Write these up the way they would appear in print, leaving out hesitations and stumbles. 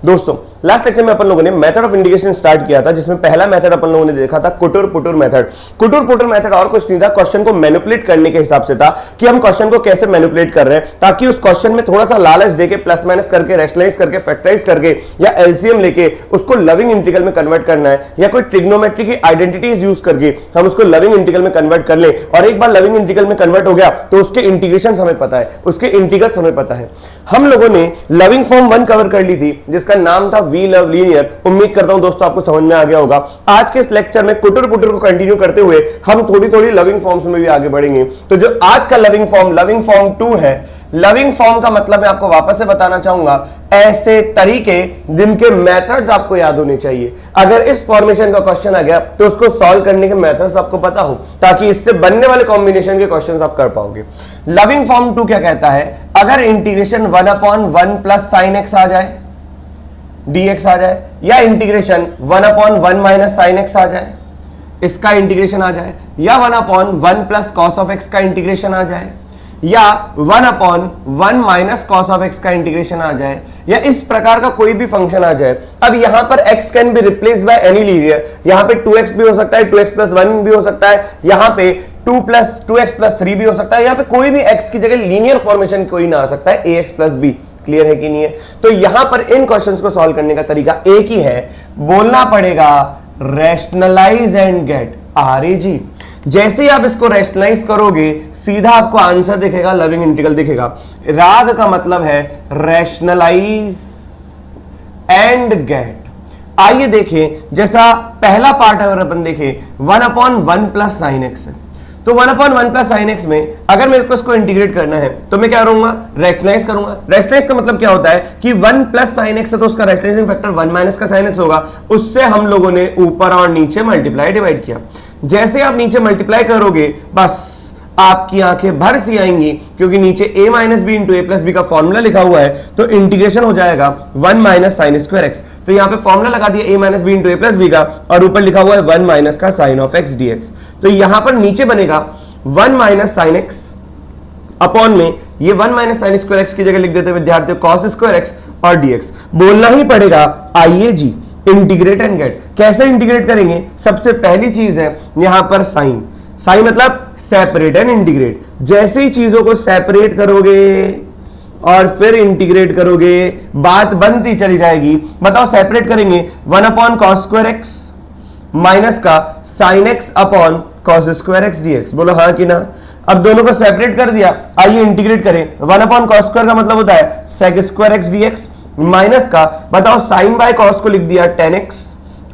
दोस्तों last lecture में अपन लोगों ने मेथड ऑफ इंटीग्रेशन स्टार्ट किया था, जिसमें पहला मेथड अपन लोगों ने देखा था कुटुर पुटुर मेथड। कुटुर पुटुर मेथड और कुछ नहीं था, क्वेश्चन को मैनिपुलेट करने के हिसाब से था कि हम क्वेश्चन को कैसे मैनिपुलेट कर रहे हैं ताकि उस क्वेश्चन में थोड़ा सा लालच देके प्लस माइनस करके रैशनलाइज करके फैक्टराइज करके या एलसीएम लेके उसको लविंग इंटीग्रल में कन्वर्ट करना है, या कोई ट्रिग्नोमेट्री की आइडेंटिटीज यूज करके हम उसको लविंग इंटीग्रल में कन्वर्ट कर ले। और एक बार लविंग इंटीग्रल में कन्वर्ट हो गया तो उसके इंटीग्रेशन हमें पता है, उसके इंटीग्रल्स हमें पता है। हम लोगों ने लविंग फॉर्म 1 कवर कर ली थी जिसका नाम था वी लव लीनियर। उम्मीद करता हूं दोस्तों आपको समझ में आ गया होगा। आज के इस लेक्चर में कुटुर पुटुर को कंटिन्यू करते हुए हम थोड़ी थोड़ी लविंग फॉर्म्स में भी आगे बढ़ेंगे। तो जो आज का लविंग फॉर्म 2 है, लविंग फॉर्म का मतलब मैं आपको वापस से बताना चाहूंगा ऐसे तरीके जिनके मेथड्स आपको याद होने चाहिए। अगर इस फॉर्मेशन का क्वेश्चन आ गया तो उसको सॉल्व करने के मेथड्स आपको पता हो ताकि इससे बनने वाले कॉम्बिनेशन के क्वेश्चंस आप कर पाओगे। लविंग फॉर्म 2 क्या कहता है, अगर इंटीग्रेशन 1/1 प्लस साइन एक्स आ जाए, dx आ जाए, या इंटीग्रेशन 1/1 माइनस साइन एक्स आ जाए, इसका इंटीग्रेशन आ जाए, या 1/1 प्लस कॉस ऑफ एक्स का इंटीग्रेशन आ जाए, या 1/1 माइनस कॉस ऑफ एक्स का इंटीग्रेशन आ जाए, या इस प्रकार का कोई भी फंक्शन आ जाए। अब यहां पर x can be replaced by any linear. यहां पे 2x भी हो सकता है, 2x प्लस 1 भी हो सकता है, यहां पे 2x प्लस 3 भी हो सकता है, यहां पे कोई भी x की जगह लीनियर फॉर्मेशन कोई ना आ सकता है, ax प्लस b। क्लियर है कि नहीं है? तो यहां पर इन क्वेश्चंस को सॉल्व करने का तरीका एक ही है, बोलना पड़ेगा रैशनलाइज एंड गेट RAG। जैसे ही आप इसको रैशनलाइज करोगे सीधा आपको आंसर दिखेगा, लविंग इंटीग्रल दिखेगा। राग का मतलब है रैशनलाइज एंड गेट। आइए देखें, जैसा पहला पार्ट अगर अपन देखें 1/1 प्लस साइन एक्स है, तो 1/1 प्लस साइन एक्स में अगर मेरे को इसको इंटीग्रेट करना है तो मैं क्या करूंगा, रैशनलाइज करूंगा। रैशनलाइज का मतलब क्या होता है कि 1 प्लस साइन एक्स है तो उसका रैशनलाइजिंग फैक्टर 1 माइनस का साइन एक्स होगा, उससे हम लोगों ने ऊपर और नीचे मल्टीप्लाई डिवाइड किया। जैसे आप नीचे मल्टीप्लाई करोगे बस आपकी आंखें भर सी आएंगी, क्योंकि नीचे a minus B into A plus B का फॉर्मूला लिखा हुआ है, तो इंटीग्रेशन हो जाएगा 1 माइनस साइन स्क्वायर एक्स। तो यहां पे फॉर्मूला लगा दिया a minus B into A plus B का, और ऊपर लिखा हुआ है 1 माइनस का साइन ऑफ एक्स dx। तो यहां पर नीचे बनेगा 1 माइनस साइन एक्स अपॉन में ये 1 माइनस साइन स्क्वायर एक्स की जगह लिख देते विद्यार्थियों कॉस स्क्वायर एक्स और dx। बोलना ही पड़ेगा IAG, इंटीग्रेट एंड गेट। कैसे इंटीग्रेट करेंगे? सबसे पहली चीज है यहां पर साइन। साइन मतलब सेपरेट एंड इंटीग्रेट। जैसे ही चीजों को सेपरेट करोगे और फिर इंटीग्रेट करोगे बात बनती चली जाएगी। बताओ सेपरेट करेंगे 1/cos स्क्वायर एक्स माइनस का sine x upon cos square x dx। बोलो हाँ कि ना? अब दोनों को सेपरेट कर दिया, आइए इंटीग्रेट करें। 1/cos स्क्वायर का मतलब होता है sec square x dx minus का, बताओ साइन बाय कॉस को लिख दिया tan x,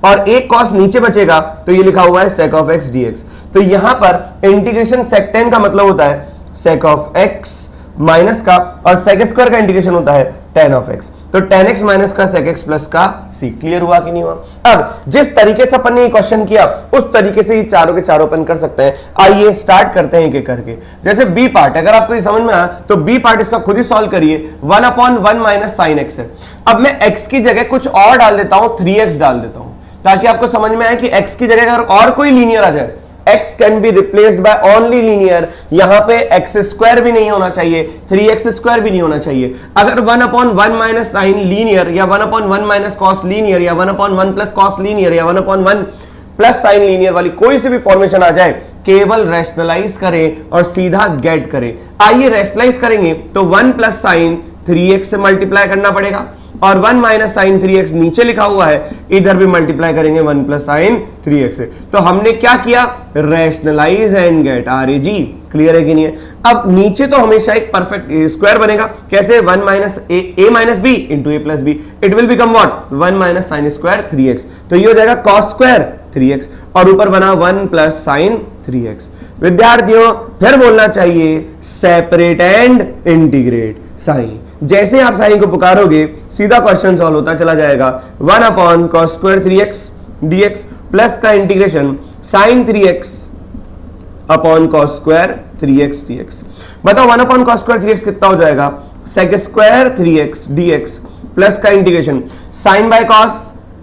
और एक कॉस नीचे बचेगा तो ये लिखा हुआ है sec ऑफ x dx। तो यहां पर इंटीग्रेशन sec tan का मतलब होता है sec ऑफ x माइनस का, और sec स्क्वायर का इंटीग्रेशन होता है tan ऑफ x। तो tan x माइनस का sec x प्लस का c। क्लियर हुआ कि नहीं हुआ? अब जिस तरीके से अपन ने ये क्वेश्चन किया उस तरीके से ये चारों के चारों अपन कर सकते हैं। आइए स्टार्ट करते हैं एक करके। जैसे बी पार्ट अगर आपको ये समझ में आया तो बी पार्ट इसका खुद ही सॉल्व करिए। 1/1 माइनस साइन एक्स है। अब मैं x की जगह कुछ और डाल देता हूं, 3x डाल देता हूं, ताकि आपको समझ में आए कि x की जगह अगर और कोई लीनियर आ जाए, x can be replaced by only linear. यहां पे x स्क्वायर भी नहीं होना चाहिए, 3x स्क्वायर भी नहीं होना चाहिए। अगर 1/1 माइनस साइन लीनियर, या 1/1 माइनस कॉस लीनियर, या 1/1 प्लस कॉस लीनियर, या 1/1 प्लस साइन लीनियर वाली कोई सी भी फॉर्मेशन आ जाए, केवल रैशनलाइज करें और सीधा गेट करें। आइए रैशनलाइज करेंगे तो 1 प्लस साइन 3x से मल्टीप्लाई करना पड़ेगा, और 1 माइनस साइन 3x नीचे लिखा हुआ है, इधर भी मल्टीप्लाई करेंगे 1 प्लस साइन 3x से। तो हमने क्या किया? Rationalise and get RAG। Clear है कि नहीं है? अब नीचे तो हमेशा एक परफेक्ट स्क्वायर बनेगा। कैसे? 1 minus a minus B into A plus B, it will become what? 1 minus sine square 3x। तो ये हो जाएगा कॉस स्क्वायर 3x, और ऊपर बना 1 प्लस साइन 3x। विद्यार्थियों फिर बोलना चाहिए सेपरेट एंड इंटीग्रेट साइन। जैसे आप साइन को पुकारोगे सीधा क्वेश्चन सॉल्व होता चला जाएगा। 1/cos square 3x dx plus का integration sine 3x upon cos square 3x dx। बताओ 1/cos स्क्वायर 3x कितना हो जाएगा? sec square 3x dx plus का integration sine by cos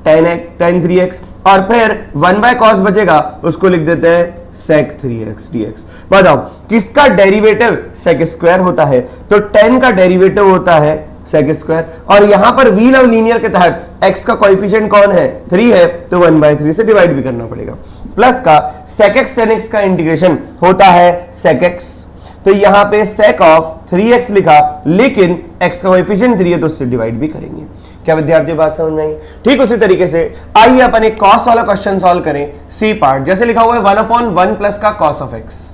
tan 3x, और फिर 1/cos बचेगा, उसको लिख देते हैं sec 3x dx। बताओ किसका डेरिवेटिव sec स्क्वायर होता है? तो tan का डेरिवेटिव होता है सेक स्क्वायर, और यहां पर वी लव लीनियर के तहत x का कोएफिशिएंट कौन है 3 है, तो 1/3 से डिवाइड भी करना पड़ेगा, प्लस का sec x tan x का इंटीग्रेशन होता है sec x, तो यहां पे sec ऑफ 3x लिखा, लेकिन x का कोएफिशिएंट 3 है तो उससे डिवाइड भी करेंगे। क्या विद्यार्थियों बात समझ में आई? ठीक उसी तरीके से आइए अपन एक cos वाला क्वेश्चन सॉल्व करें। सी पार्ट जैसे लिखा हुआ है 1/1 प्लस का cos ऑफ x,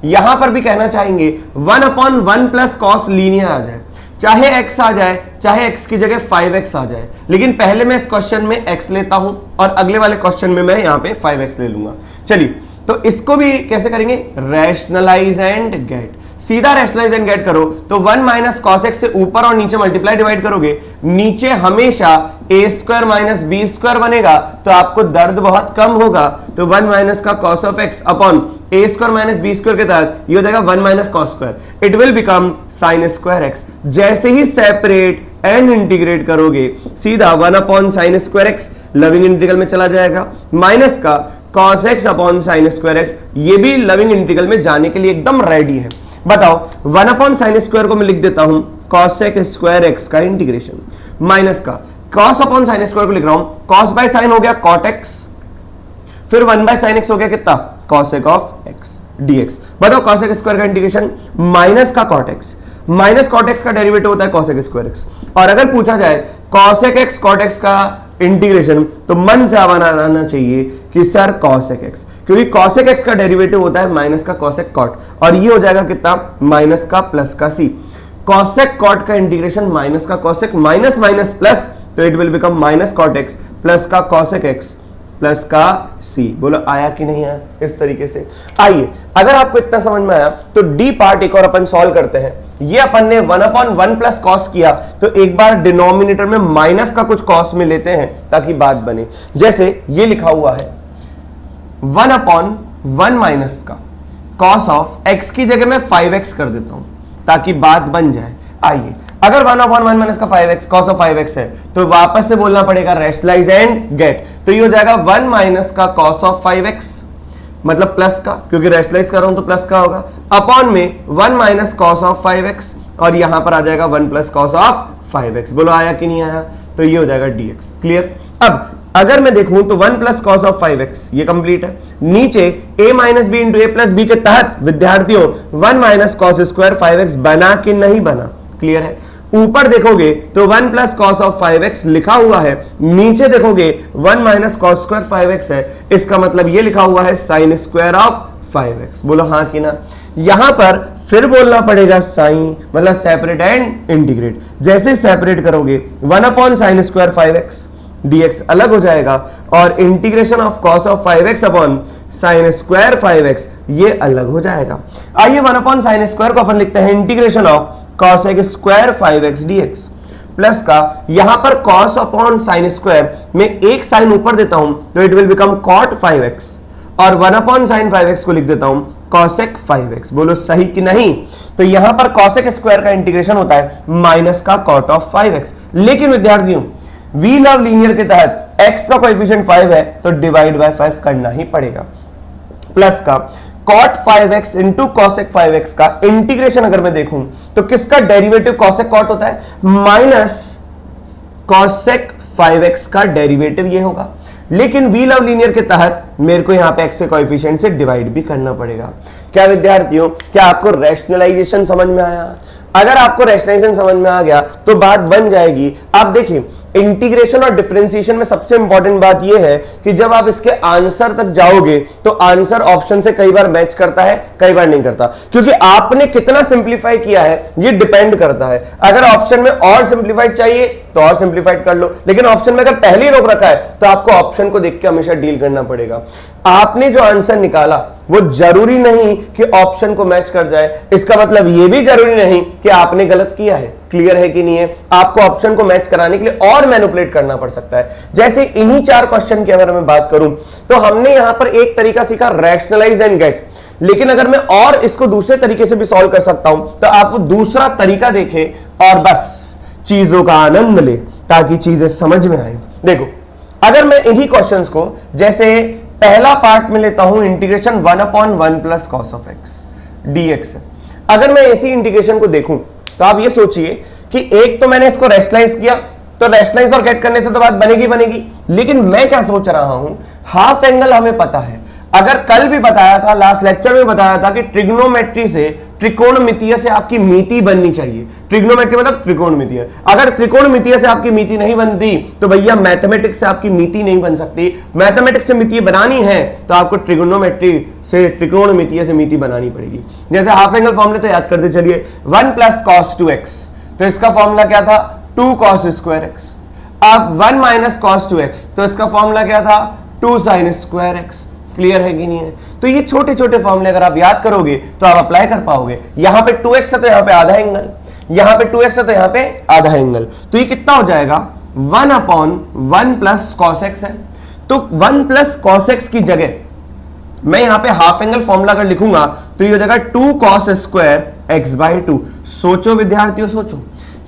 यहां पर भी कहना चाहेंगे 1/1 प्लस cos लीनियर आ जाए, चाहे x आ जाए चाहे x की जगह 5x आ जाए, लेकिन पहले मैं इस क्वेश्चन में x लेता हूं और अगले वाले क्वेश्चन में मैं यहां पे 5x ले लूंगा। चलिए तो इसको भी कैसे करेंगे, रैशनलाइज एंड गेट, सीधा रैशनलाइज एंड गेट करो तो 1 माइनस कॉस एक्स से ऊपर और नीचे मल्टीप्लाई डिवाइड करोगे, नीचे हमेशा ए स्क्वायर माइनस बी स्क्वायर बनेगा, तो आपको दर्द बहुत कम होगा, तो 1 माइनस का cos of x upon A square minus B square के तहत ये हो जाएगा 1 minus cos square, it will become sine square x. जैसे ही सेपरेट एंड इंटीग्रेट करोगे सीधा 1 upon sine square x loving integral में चला जाएगा, माइनस का cos x upon sine square x, ये भी लविंग इंटीग्रल में जाने के लिए एकदम रेडी है। बताओ 1 अपॉन साइन स्क्वायर को मैं लिख देता हूं cos स्क्वायर एक्स का इंटीग्रेशन, माइनस का cos अपॉन साइन स्क्वायर को लिख रहा हूं cos बाय साइन हो गया cot x, फिर 1 बाय साइन एक्स हो गया कितना cos ऑफ x dx। बताओ cos स्क्वायर का इंटीग्रेशन माइनस का cot x, minus cot x का डेरिवेटिव होता है cos स्क्वायर x, और अगर पूछा जाए cos x cot x का इंटीग्रेशन तो मन से आना चाहिए कि सर cos x, क्योंकि cos x का डेरिवेटिव होता है माइनस का cos cot, और ये हो जाएगा कितना माइनस का प्लस का c, cos cot का इंटीग्रेशन माइनस का cos माइनस माइनस प्लस, तो it will become minus cot x plus का cos x प्लस का c। बोलो आया कि नहीं आया? इस तरीके से आइए, अगर आपको इतना समझ में आया तो डी पार्ट एक और अपन सॉल्व करते हैं। ये अपन ने 1/1 प्लस कॉस किया, तो एक बार डिनोमिनेटर में माइनस का कुछ कॉस में लेते हैं ताकि बात बने। जैसे ये लिखा हुआ है 1/1 माइनस का कॉस ऑफ x की जगह मैं 5x कर देता हूं ताकि बात बन जाए। आइए, अगर 1/1 माइनस का 5x कॉस ऑफ 5x है तो वापस से बोलना पड़ेगा रैशनलाइज एंड गेट, तो ये हो जाएगा 1 माइनस का कॉस ऑफ 5x, मतलब प्लस का, क्योंकि रैशनलाइज कर रहा हूं तो प्लस का होगा, अपॉन में 1 माइनस कॉस ऑफ 5x, और यहां पर आ जाएगा 1 प्लस कॉस ऑफ 5x। बोलो आया कि नहीं आया? तो ये हो जाएगा dx। क्लियर? अब अगर मैं देखूं तो 1 प्लस कॉस ऑफ 5x ये कंप्लीट है, नीचे a minus B into A plus B के तहत विद्यार्थियों 1 माइनस कॉस स्क्वायर 5x बना कि नहीं बना? क्लियर है? ऊपर देखोगे तो 1 प्लस कॉस ऑफ 5x लिखा हुआ है, नीचे देखोगे 1 माइनस कॉस स्क्वायर 5x है, इसका मतलब ये लिखा हुआ है साइन स्क्वायर ऑफ 5x। बोलो हाँ कि ना? यहां पर फिर बोलना पड़ेगा साइन, मतलब सेपरेट एंड इंटीग्रेट। जैसे सेपरेट करोगे 1 upon sine square 5x dx अलग हो जाएगा, और integration of cos of 5x upon sine square 5x ये अलग हो जाएगा। आइए 1 अपॉन साइन स्क्वायर को अपन लिखते हैं integration of cos square 5x dx, plus का यहां पर cos अपॉन साइन स्क्वायर में एक साइन ऊपर देता हूं तो it will become cot 5x, और 1 अपॉन साइन 5x को लिख देता हूं cosec 5x। बोलो सही कि नहीं? तो यहां पर cosec स्क्वायर का इंटीग्रेशन होता है माइनस का cot ऑफ 5x, लेकिन विद्यार्थियों वी लव लीनियर के तहत x का कोएफिशिएंट 5 है तो डिवाइड बाय 5 करना ही पड़ेगा, प्लस का cot 5x into cosec 5x का इंटीग्रेशन अगर मैं देखूं तो किसका डेरिवेटिव cosec cot होता है? माइनस cosec 5x का डेरिवेटिव ये होगा, लेकिन वी लव लीनियर के तहत मेरे को यहां पे x के कोएफिशिएंट से डिवाइड भी करना पड़ेगा। क्या विद्यार्थियों, क्या आपको रैशनलाइजेशन समझ में आया? अगर आपको रैशनलाइजेशन समझ में आ गया तो बात बन जाएगी। आप देखिए इंटीग्रेशन और डिफरेंशिएशन में सबसे इंपॉर्टेंट बात यह है कि जब आप इसके आंसर तक जाओगे तो आंसर ऑप्शन से कई बार मैच करता है, कई बार नहीं करता, क्योंकि आपने कितना सिंप्लीफाई किया है ये डिपेंड करता है। अगर ऑप्शन में और सिंप्लीफाइड चाहिए तो और सिंप्लीफाइड कर लो, लेकिन ऑप्शन में अगर पहले ही रोक रखा है तो आपको ऑप्शन को देख के हमेशा डील करना पड़ेगा। आपने जो आंसर निकाला वो जरूरी नहीं कि ऑप्शन को मैच कर जाए, इसका मतलब ये भी जरूरी नहीं कि आपने गलत किया है। क्लियर है कि नहीं है? आपको ऑप्शन को मैच कराने के लिए और मैनिपुलेट करना पड़ सकता है। जैसे इन्हीं 4 क्वेश्चन की अगर मैं बात करूं तो हमने यहां पर एक तरीका सीखा रैशनलाइज एंड गेट, लेकिन अगर मैं और इसको दूसरे तरीके से भी सॉल्व कर सकता हूं तो आप दूसरा तरीका देखें और बस चीजों का आनंद ले ताकि चीजें समझ में आए। देखो अगर मैं इन्हीं क्वेश्चंस को जैसे पहला पार्ट में लेता हूं integration 1/1 plus cos of x dx, अगर मैं इसी इंटीग्रेशन को देखूं तो आप ये सोचिए कि एक तो मैंने इसको रेशनलाइज किया, तो रेशनलाइज और गेट करने से तो बात बनेगी, लेकिन मैं क्या सोच रहा हूं, हाफ एंगल हमें पता है, अगर कल भी बताया था, लास्ट लेक्चर में बताया था कि ट्रिग्नोमेट्री से, त्रिकोणमितीय से आपकी मिति बननी चाहिए। ट्रिग्नोमेट्री मतलब त्रिकोणमितीय, अगर त्रिकोणमितीय से आपकी मिति नहीं बनती तो भैया मैथमेटिक्स से आपकी मिति नहीं बन सकती। मैथमेटिक्स से मिति बनानी है तो आपको ट्रिग्नोमेट्री से, त्रिकोणमितीय से मिति बनानी पड़ेगी। जैसे हाफ एंगल फॉर्मूले तो याद करते चलिए, 1 + cos 2x, तो इसका फॉर्मूला क्या था, 2 cos square x। अब 1 - cos 2x, तो इसका फॉर्मूला क्या था, 2 sin square x। क्लियर है कि नहीं है? तो ये छोटे छोटे फॉर्मूले अगर आप याद करोगे तो आप अप्लाई कर पाओगे। यहां पे 2x है तो यहां पे आधा एंगल, यहां पे 2x है तो यहां पे आधा एंगल, तो ये कितना हो जाएगा, 1/1 + cos x है। तो 1 + cos x की जगह मैं यहां पे हाफ एंगल फॉर्मूला अगर लिखूंगा तो ये हो जाएगा 2 cos square x/2। सोचो विद्यार्थियों, सोचो,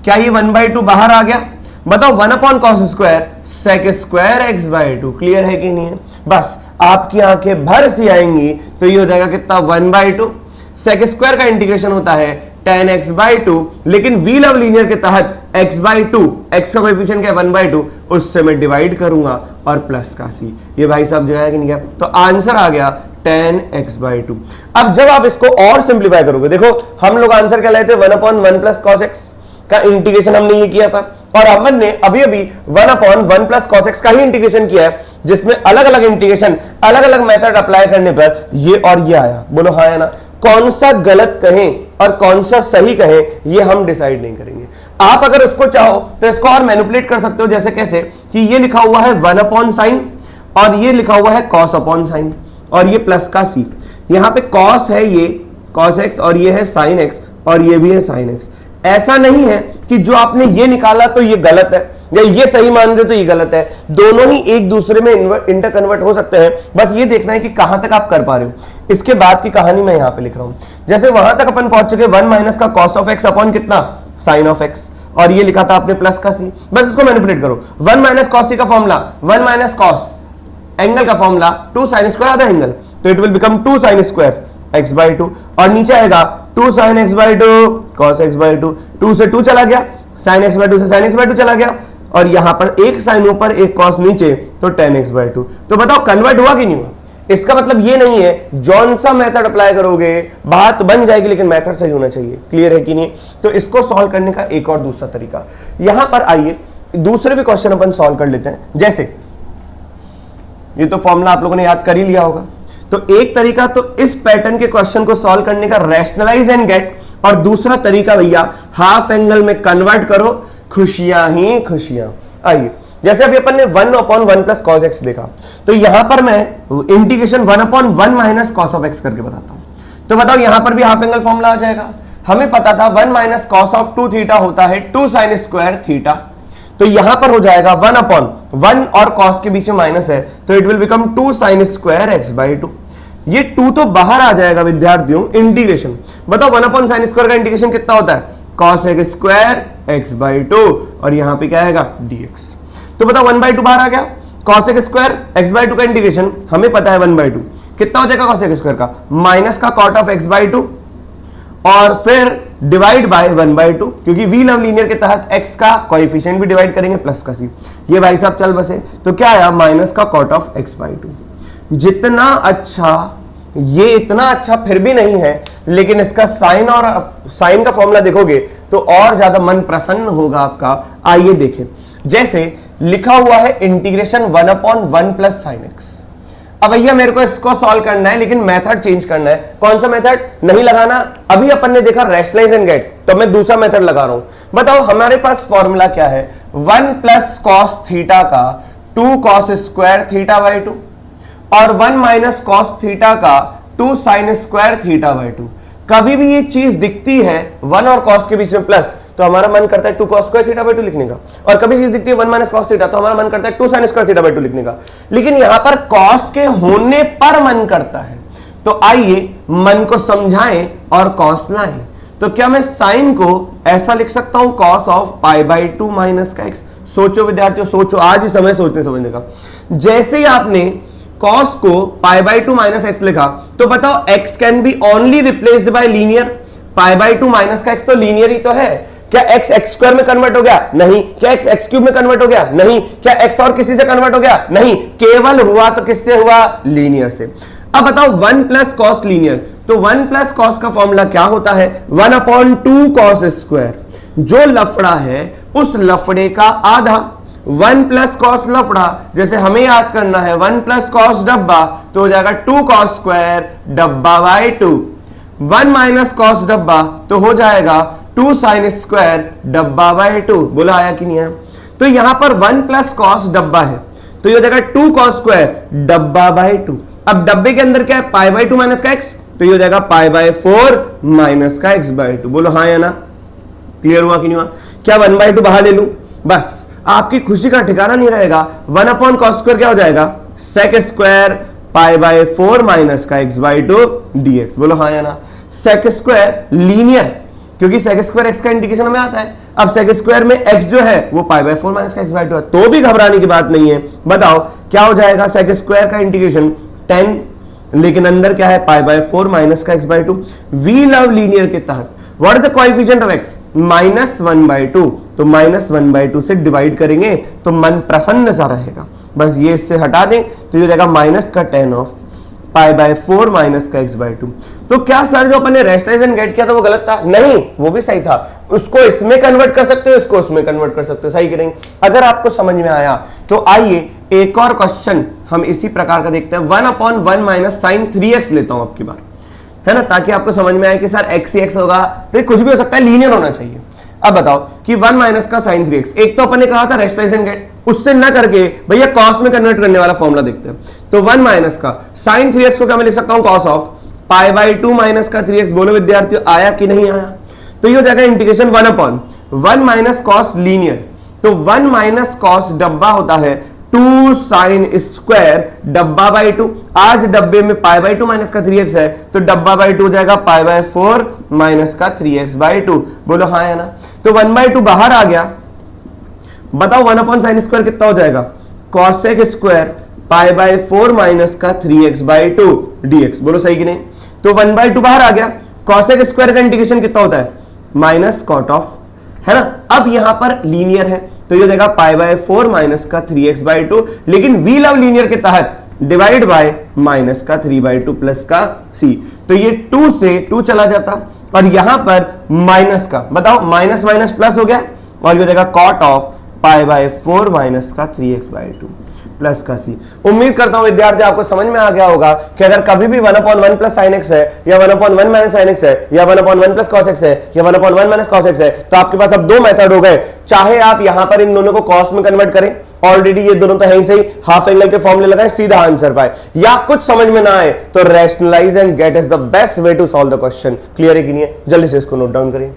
क्या ये 1/2 बाहर आ गया? बताओ, 1/cos square sec square x/2। Clear है कि नहीं है? बस आपकी आंखें भर सी आएंगी तो ये हो जाएगा कितना, 1/2। सेक स्क्वायर का इंटीग्रेशन होता है tan x/2, लेकिन वी लव लीनियर के तहत x/2, x का कोएफिशिएंट क्या है, 1/2, उससे मैं डिवाइड करूंगा और प्लस का c। ये भाई साहब जो है कि नहीं गया, तो आंसर आ गया tan x/2। अब जब आप इसको और सिंप्लीफाई करोगे, देखो हम लोग आंसर क्या लाए थे, 1/1 + cos x का इंटीग्रेशन हमने ये किया था, और अमन ने अभी अभी 1/1 + cos x का ही इंटीग्रेशन किया है, जिसमें अलग अलग इंटीग्रेशन, अलग अलग मेथड अप्लाई करने पर ये और ये आया। बोलो हाँ या ना? कौन सा गलत कहें और कौन सा सही कहें ये हम डिसाइड नहीं करेंगे। आप अगर उसको चाहो तो इसको और मैनिपुलेट कर सकते हो, जैसे कैसे कि ये लिखा हुआ है 1/sin और ये लिखा हुआ है cos/sin और ये प्लस का c, यहां पे cos है ये cos x और ये है sin x और ये भी है sin x। ऐसा नहीं है कि जो आपने ये निकाला तो ये गलत है या ये सही मान रहे हो तो ये गलत है, दोनों ही एक दूसरे में इंटर कन्वर्ट हो सकते हैं। बस ये देखना है कि कहां तक आप कर पा रहे हो। इसके बाद की कहानी मैं यहां पे लिख रहा हूं। जैसे वहां तक अपन पहुंच चुके, 1 - का cos x अपॉन कितना, sin of x, और ये लिखा था आपने प्लस का c। बस इसको मैनिपुलेट करो। 1 - cos c का फॉर्मूला, 1 - cos एंगल का फॉर्मूला 2 sin स्क्वायर आधा एंगल, तो it will become 2 sin square x/2, और नीचे आएगा 2 sin x/2 cos x/2, 2 से 2 चला गया, sin x/2 से sin x/2 चला गया, और यहां पर एक sin ऊपर एक cos नीचे, तो tan x/2। तो बताओ कन्वर्ट हुआ कि नहीं हुआ? इसका मतलब ये नहीं है जौन सा मेथड अप्लाई करोगे बात बन जाएगी, लेकिन मेथड सही होना चाहिए। क्लियर है कि नहीं? तो इसको सॉल्व करने का एक और दूसरा तरीका, यहां पर आइए दूसरे भी क्वेश्चन अपन सॉल्व कर लेते हैं। जैसे ये तो फॉर्मूला आप लोगों ने याद कर ही लिया होगा, तो एक तरीका तो इस पैटर्न के क्वेश्चन को सॉल्व करने का रैशनलाइज एंड गेट, और दूसरा तरीका भैया हाफ एंगल में कन्वर्ट करो, खुशियां ही खुशियां। आइए, जैसे अभी अपन ने 1/1 + cos x देखा, तो यहां पर मैं इंटीग्रेशन 1/1 - cos of x करके बताता हूं। तो बताओ यहां पर भी हाफ एंगल फॉर्मूला आ जाएगा। हमें पता था 1 - cos of 2 थीटा होता है 2 sin स्क्वायर थीटा, तो यहां पर हो जाएगा 1/1 और cos के बीच में माइनस है, तो it will become 2 sin square x/2। ये 2 तो बाहर आ जाएगा विद्यार्थियों, इंटीग्रेशन बताओ 1/sin स्क्वायर का इंटीग्रेशन कितना होता है, cos x स्क्वायर x/2, और यहां पे क्या आएगा dx। तो बताओ 1/2 बाहर आ गया, cos x स्क्वायर x/2 का इंटीग्रेशन हमें पता है 1/2 कितना हो जाएगा, cos x स्क्वायर का माइनस का cot of x/2 और फिर डिवाइड बाय 1/2, क्योंकि वी लव लीनियर के तहत x का कोएफिशिएंट भी डिवाइड करेंगे प्लस का c। ये भाई साहब चल बसे, तो क्या आया माइनस का cot of x/2। जितना अच्छा, ये इतना अच्छा फिर भी नहीं है, लेकिन इसका साइन और साइन का फॉर्मूला देखोगे तो और ज्यादा मन प्रसन्न होगा आपका। आइए देखें, जैसे लिखा हुआ है इंटीग्रेशन 1/1 + sin x। अब भैया मेरे को इसको सॉल्व करना है, लेकिन मेथड चेंज करना है। कौन सा मेथड? नहीं लगाना, अभी अपन ने देखा रैशनलाइज एंड गेट, तो मैं दूसरा मेथड लगा रहा हूं। बताओ हमारे पास फॉर्मूला क्या है, 1 + cos थीटा का 2 cos स्क्वायर थीटा/2 और 1 - cos थीटा का 2 sin स्क्वायर थीटा/2। कभी भी ये चीज दिखती है 1 और cos के बीच में प्लस, तो हमारा मन करता है 2 cos स्क्वायर थीटा/2 लिखने का, और कभी चीज दिखती है 1 - cos थीटा, तो हमारा मन करता है 2 sin स्क्वायर थीटा/2 लिखने का। लेकिन यहां पर cos के होने पर मन करता है, तो आइए मन को समझाएं और cos लाएं। तो क्या मैं sin को ऐसा लिख सकता हूं, cos of π/2 माइनस का x। सोचो विद्यार्थियों, सोचो, आज ही समय सोचने समझने का। जैसे ही आपने cos को π/2 माइनस x लिखा, तो बताओ x can be only replaced by linear, π/2 minus का x तो लीनियर ही तो है। क्या x x स्क्वायर में कन्वर्ट हो गया? नहीं। क्या x x क्यूब में कन्वर्ट हो गया? नहीं। क्या x और किसी से कन्वर्ट हो गया? नहीं। केवल हुआ तो किससे हुआ? लीनियर से। अब बताओ 1 प्लस कॉस लीनियर, तो 1 प्लस कॉस का फॉर्मूला क्या होता है? 1/2 कॉस स्क्वायर। जो लफड़ा है उस लफड़े का आधा। 1 प्लस कॉस लफड़ा, जैसे हमें याद करना है 1 प्लस कॉस डब्बा, तो हो जाएगा 2 कॉस स्क्वायर डब्बा बाय 2। 1 माइनस कॉस डब्बा तो हो जाएगा 2 साइन स्क्वायर डब्बा बाय 2। बोला आया कि नहीं आया? तो यहां पर 1 प्लस कॉस डब्बा है, तो ये हो जाएगा 2 कॉस स्क्वायर डब्बा बाय 2। अब डब्बे के अंदर क्या है? पाई बाय 2 माइनस का x, तो ये हो जाएगा पाई बाय 4 माइनस का x बाय 2। बोलो हाँ या ना? क्लियर हुआ कि नहीं हुआ? क्या 1/2 बाहर ले लूं? बस आपकी खुशी का ठिकाना नहीं रहेगा। 1/cos स्क्वायर क्या हो जाएगा? sec square pi by 4 minus का x बाय 2 dx। बोलो हाँ या ना? sec स्क्वायर लीनियर, क्योंकि sec स्क्वायर x का इंडिकेशन हमें आता है। अब sec स्क्वायर में x जो है वो पाई बाय 4 माइनस का x बाय 2 है, तो भी घबराने की बात नहीं है। बताओ क्या हो जाएगा? sec स्क्वायर का इंडिकेशन 10, लेकिन अंदर क्या है? पाई बाय 4 माइनस का x by 2। We love linear के तहत what is the coefficient of x? -1/2। तो -1/2 से डिवाइड करेंगे तो मन प्रसन्न सा रहेगा। बस ये इससे हटा दें तो ये हो जाएगा माइनस का 10 ऑफ पाई बाय 4 माइनस का x बाय 2। तो क्या सर जो अपन ने रेस्टराइजेशन गेट किया था वो गलत था? नहीं, वो भी सही था। उसको इसमें कन्वर्ट कर सकते हो, इसको उसमें कन्वर्ट कर सकते हो, सही करेंगे। अगर आपको समझ में आया तो आइए एक और क्वेश्चन हम इसी प्रकार का देखते हैं। 1/1 माइनस साइन 3x लेता हूं आपकी बार, है ना, ताकि आपको समझ में आए कि सर x ही x होगा, तो कुछ भी हो सकता है, लीनियर होना चाहिए। अब बताओ कि 1 माइनस का साइन 3x, एक तो अपन ने कहा था रेस्टराइजेशन गेट, उससे ना करके भैया कॉस में कन्वर्ट करने वाला फॉर्मूला देखते हैं। तो 1 माइनस का साइन 3x को क्या मैं लिख सकता हूं? Cos of pi bye 2 minus का 3x। बोलो विद्यार्थियों आया कि नहीं आया? तो ये हो जाएगा इंटीग्रेशन 1/1 माइनस कॉस लीनियर। तो 1 माइनस कॉस डब्बा होता है 2 साइन स्क्वायर डब्बा बाय 2। आज डब्बे में पाई बाय 2 माइनस का 3x है, तो डब्बा बाय 2 हो जाएगा पाई बाय 4 माइनस का 3x बाय 2। बोलो हाँ है ना? तो 1/2 बाहर आ गया। बताओ 1 साइन स्क्वायर कितना हो जाएगा? Cosec square pi by 4 minus का 3x बाय 2 dx। बोलो सही कि नहीं? तो 1/2 बाहर आ गया। कॉसेक स्क्वायर का इंटीग्रेशन कितना होता है? माइनस कॉट ऑफ, है ना। अब यहां पर लीनियर है तो ये हो जाएगा पाई बाय 4 माइनस का 3x बाय 2, लेकिन वी लव लीनियर के तहत डिवाइड बाय माइनस का 3/2 प्लस का c। तो ये 2 से 2 चला जाता और यहां पर माइनस का, बताओ माइनस माइनस प्लस हो गया और ये हो जाएगा cot of pi by 4 minus का 3x बाय 2 प्लस का c। उम्मीद करता हूं विद्यार्थी आपको समझ में आ गया होगा कि अगर कभी भी 1/1 प्लस साइन x है या 1/1 माइनस साइन x है या 1/1 प्लस कॉस x है या 1/1 माइनस कॉस x है, तो आपके पास अब दो मेथड हो गए। चाहे आप यहां पर इन दोनों को कॉस में कन्वर्ट करें, ऑलरेडी ये दोनों तो है ही सही, हाफ एंगल के फॉर्मूले लगाए, सीधा आंसर पाए, या कुछ समझ में ना आए तो rationalise and get is the best way to solve the question. Clear है कि नहीं है? जल्दी से इसको नोट डाउन करें।